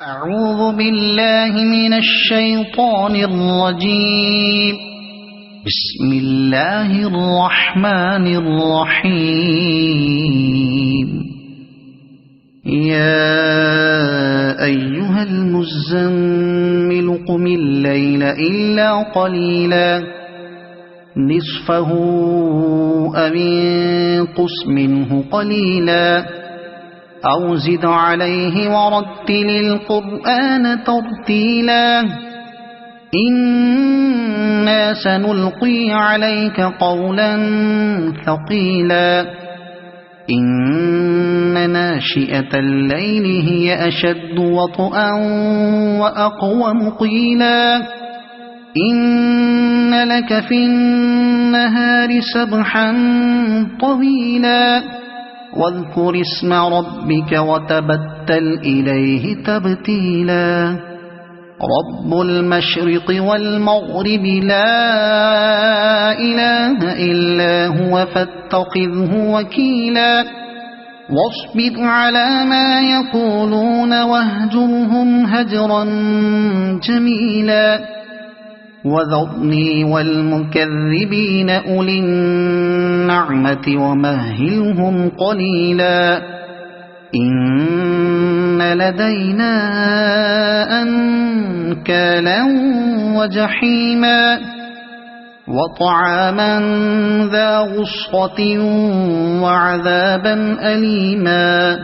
أعوذ بالله من الشيطان الرجيم. بسم الله الرحمن الرحيم. يا أيها المزمل قم الليل إلا قليلا نصفه أو انقص منه قليلا أو زد عليه ورتل القرآن ترتيلا إنا سنلقي عليك قولا ثقيلا إن ناشئة الليل هي أشد وطئا وأقوم قيلا إن لك في النهار سبحا طويلا واذكر اسم ربك وتبتل إليه تبتيلا رب المشرق والمغرب لا إله إلا هو فاتخذه وكيلا واصبر على ما يقولون واهجرهم هجرا جميلا وذرني والمكذبين أولي النعمة ومهلهم قليلا إن لدينا أنكالا وجحيما وطعاما ذا غصة وعذابا أليما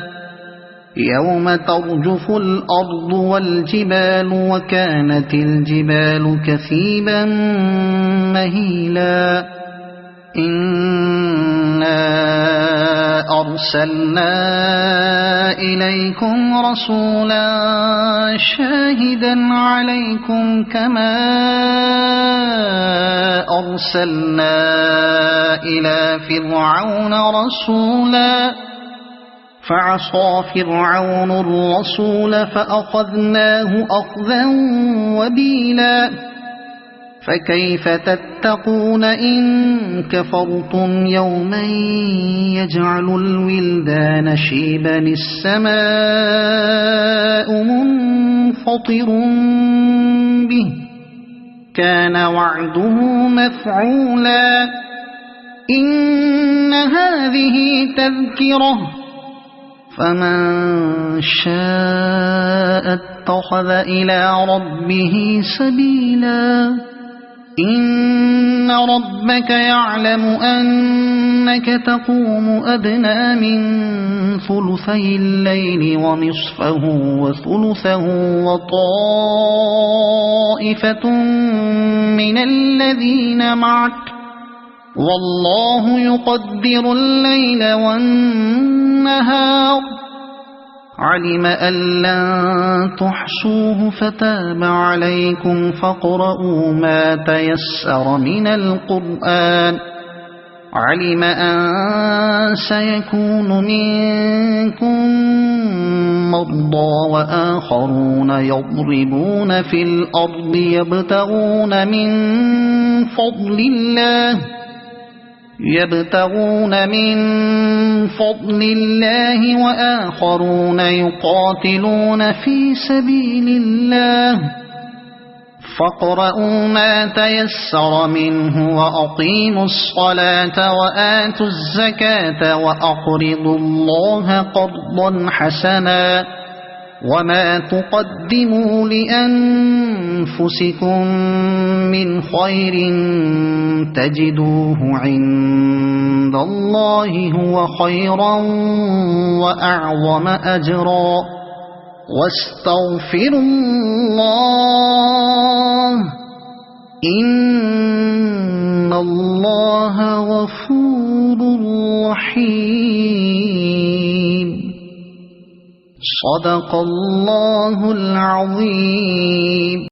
يوم ترجف الأرض والجبال وكانت الجبال كثيبا مهيلا إنا أرسلنا إليكم رسولا شاهدا عليكم كما أرسلنا إلى فرعون رسولا فعصى فرعون الرسول فأخذناه أخذا وبيلا فكيف تتقون إن كفرتم يوما يجعل الولدان شيبا السماء منفطر به كان وعده مفعولا إن هذه تذكرة فمن شاء اتخذ إلى ربه سبيلا إن ربك يعلم أنك تقوم أدنى من ثلثي الليل ونصفه وثلثه وطائفة من الذين معك والله يقدر الليل والنهار علم أن لن تحصوه فتاب عليكم فاقرؤوا ما تيسر من القرآن علم أن سيكون منكم مرضى وآخرون يضربون في الأرض يبتغون من فضل الله وآخرون يقاتلون في سبيل الله فاقرؤوا ما تيسر منه وأقيموا الصلاة وآتوا الزكاة وأقرضوا الله قرضا حسنا وما تقدموا لأنفسكم من خير تجدوه عند الله هو خيرا وأعظم أجرا واستغفروا الله إن الله غفور رحيم صدق الله العظيم.